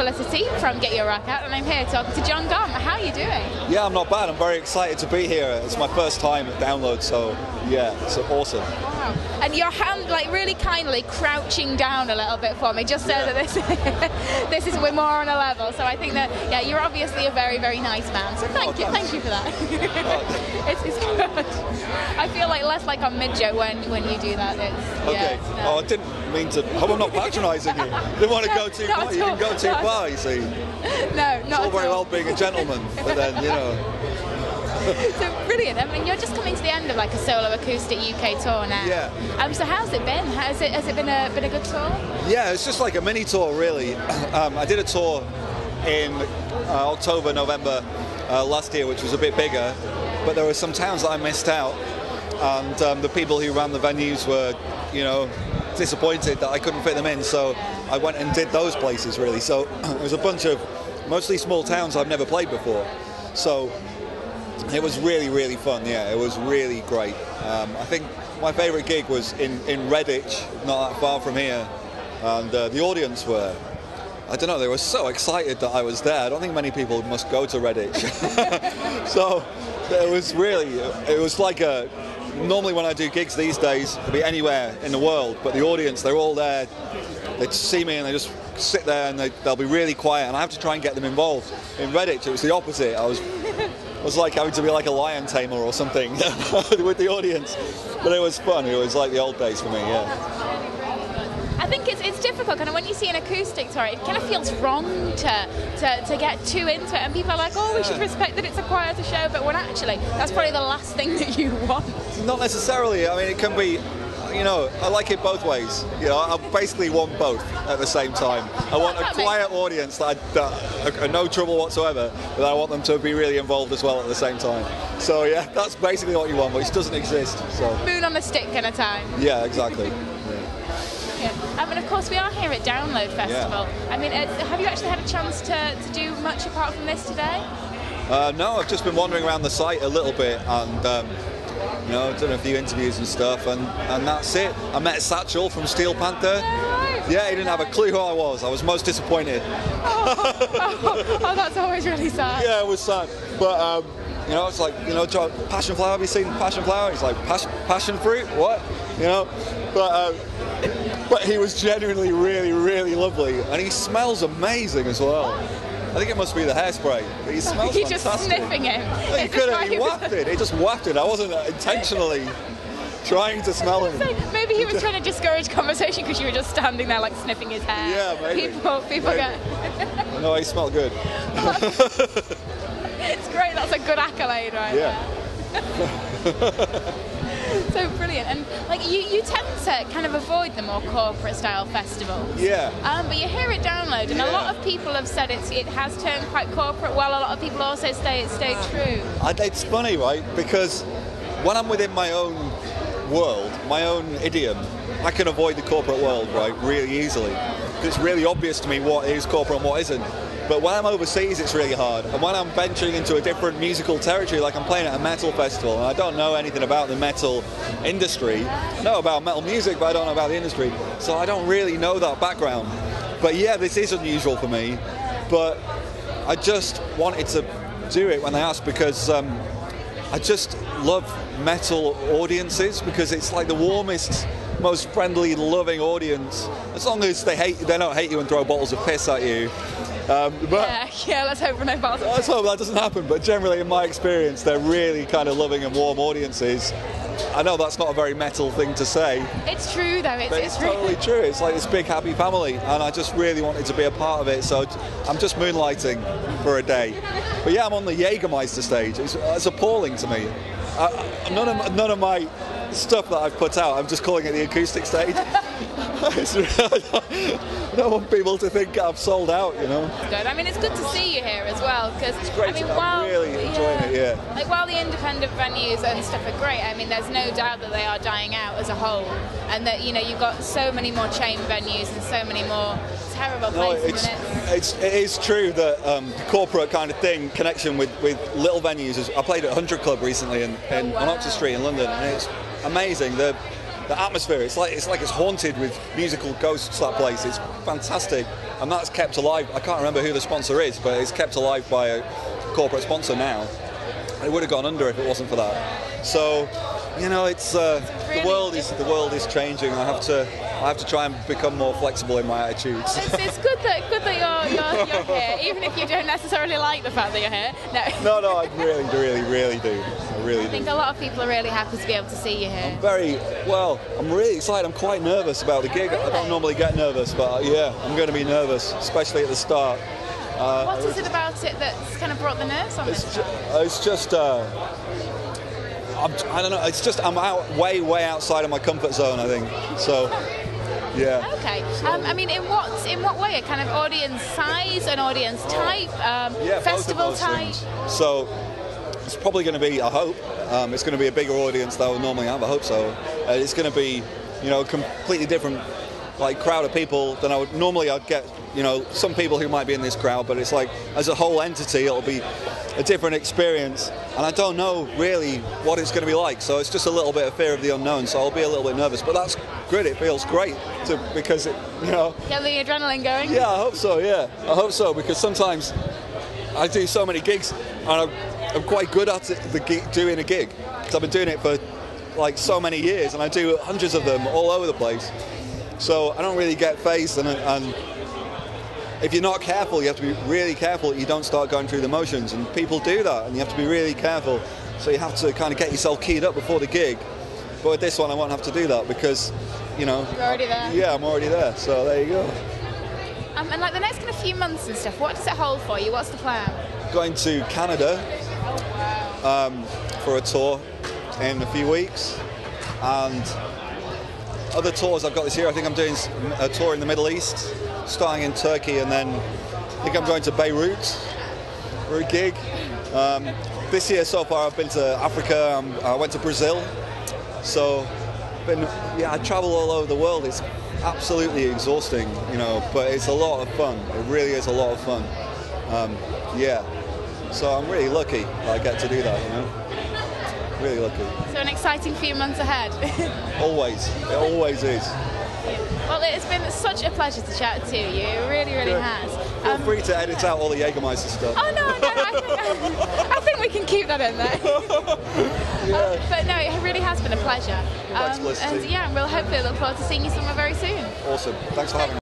Felicity from Get Your Rock Out, and I'm here talking to Jon Gomm. How are you doing? Yeah, I'm not bad. I'm very excited to be here. It's my first time at Download, so yeah, it's awesome. Wow. And your hand, like, really kindly crouching down a little bit for me, just so that this is, we're more on a level. So I think that, yeah, you're obviously a very, very nice man. So thank you for that. It's good. I feel like less like on mid-joke when you do that. Okay. Yeah, no. Oh, I didn't mean to. I hope I'm not patronising you. I didn't want to go too far. You didn't go too far, you see. No, not it's all very well being a gentleman, but then, you know. So brilliant. I mean, you're just coming to the end of like a solo acoustic UK tour now. Yeah. So how's it been? Has it been a good tour? Yeah, it's just like a mini tour, really. I did a tour in October, November last year, which was a bit bigger, but there were some towns that I missed out, and the people who ran the venues were, you know, disappointed that I couldn't fit them in. So I went and did those places, really. So it was a bunch of mostly small towns I've never played before. So it was really, really fun. Yeah, it was really great. I think my favourite gig was in Redditch, not that far from here, and the audience were, I don't know, they were so excited that I was there. I don't think many people must go to Redditch. So it was like normally when I do gigs these days, it'll be anywhere in the world, but the audience, they're all there. They see me and they just sit there and they'll be really quiet, and I have to try and get them involved. In Redditch, it was the opposite. I was like having to be like a lion tamer or something with the audience, but it was fun. It was like the old days for me. Yeah. I think it's difficult, kind of when you see an acoustic tour, it kind of feels wrong to get too into it, and people are like, oh, we should respect that it's a quieter show, but when actually that's probably the last thing that you want. Not necessarily. I mean, it can be. You know, I like it both ways. You know, I basically want both at the same time. I want a quiet audience that are no trouble whatsoever, but I want them to be really involved as well at the same time. So yeah, that's basically what you want, which doesn't exist. So moon on a stick kind of time. Yeah, exactly. Yeah. And of course, we are here at Download Festival. Yeah. I mean, have you actually had a chance to do much apart from this today? No, I've just been wandering around the site a little bit and. You know, done a few interviews and stuff, and that's it. I met Satchel from Steel Panther. Yeah, he didn't have a clue who I was. I was most disappointed. Oh, that's always really sad. Yeah, it was sad. But, you know, it's like, you know, Passion Flower, have you seen Passion Flower? He's like, passion fruit? What? You know? But he was genuinely really, really lovely. And he smells amazing as well. I think it must be the hairspray. He smells fantastic. Just sniffing him. No, you couldn't. He wafted. He just wafted. I wasn't intentionally trying to smell him. So maybe he was trying to discourage conversation because you were just standing there like sniffing his hair. Yeah, maybe. People maybe. get. No, he smelled good. It's great. That's a good accolade, right? Yeah. So brilliant. And like you tend to kind of avoid the more corporate style festivals. Yeah. But you're here at Download, and a lot of people have said it has turned quite corporate. While a lot of people also say it stayed true. It's funny, right? Because when I'm within my own world, my own idiom, I can avoid the corporate world, right, really easily. It's really obvious to me what is corporate and what isn't. But when I'm overseas, it's really hard. And when I'm venturing into a different musical territory, like I'm playing at a metal festival, and I don't know anything about the metal industry. I know about metal music, but I don't know about the industry. So I don't really know that background. But yeah, this is unusual for me. But I just wanted to do it when they asked, because I just love metal audiences, because it's like the warmest, most friendly, loving audience. As long as they don't hate you and throw bottles of piss at you. Yeah, let's hope for no bottles. Let's hope that doesn't happen, but generally in my experience they're really kind of loving and warm audiences. I know that's not a very metal thing to say. It's true though, it's totally true. It's like this big happy family, and I just really wanted to be a part of it, so I'm just moonlighting for a day. But yeah, I'm on the Jägermeister stage. It's appalling to me. None of my stuff that I've put out, I'm just calling it the acoustic stage. I don't want people to think I've sold out, you know. Good. I mean, it's good to see you here as well, because it's great. I mean, I'm really enjoying it. Yeah. Like while the independent venues and stuff are great, I mean, there's no doubt that they are dying out as a whole, and that you've got so many more chain venues and so many more terrible places. It is true that the corporate kind of thing, connection with little venues. I played at 100 Club recently on Oxford Street in London, and it's amazing. The atmosphere, it's like it's haunted with musical ghosts, that place. It's fantastic, and that's kept alive. I can't remember who the sponsor is, but it's kept alive by a corporate sponsor now. It would have gone under if it wasn't for that. So, you know, it's the world is changing. I have to try and become more flexible in my attitudes. It's good that you're here, even if you don't necessarily like the fact that you're here. No, I really do. I think a lot of people are really happy to be able to see you here. I'm really excited. I'm quite nervous about the gig. Really? I don't normally get nervous, but yeah, I'm going to be nervous, especially at the start. What is it about it that's kind of brought the nerves on this? It's just, I don't know. It's just I'm way outside of my comfort zone, I think. So, yeah. Okay. I mean, in what way? A kind of audience size, an audience type, festival type. Things. So, it's probably going to be. I hope it's going to be a bigger audience than I would normally have. I hope so. It's going to be, you know, a completely different crowd of people than I would normally. I'd get, you know, some people who might be in this crowd, but it's like as a whole entity, it'll be a different experience, and I don't know really what it's going to be like. So it's just a little bit of fear of the unknown. So I'll be a little bit nervous, but that's good. It feels great because it, you know, get the adrenaline going. Yeah, I hope so. Yeah, I hope so, because sometimes I do so many gigs, and I'm quite good at doing a gig because I've been doing it for like so many years, and I do hundreds of them all over the place. So I don't really get phased, and if you're not careful, you have to be really careful that you don't start going through the motions, and people do that, and you have to be really careful. So you have to kind of get yourself keyed up before the gig. But with this one, I won't have to do that because, you know, you're already there. Yeah, I'm already there. So there you go. And like the next kind of few months and stuff, what does it hold for you? What's the plan? Going to Canada for a tour in a few weeks, and other tours I've got this year. I think I'm doing a tour in the Middle East, starting in Turkey, and then I think I'm going to Beirut for a gig. This year so far I've been to Africa, I went to Brazil, so I travel all over the world. It's absolutely exhausting, you know, but it's a lot of fun. It really is a lot of fun. So I'm really lucky that I get to do that, you know. Really lucky. So an exciting few months ahead. Always. It always is. Well, it's been such a pleasure to chat to you. It really has. Feel free to edit out all the Jägermeister stuff. Oh no, I think we can keep that in there. But no, it really has been a pleasure. And yeah, we'll hopefully look forward to seeing you somewhere very soon. Awesome. Thanks for having me.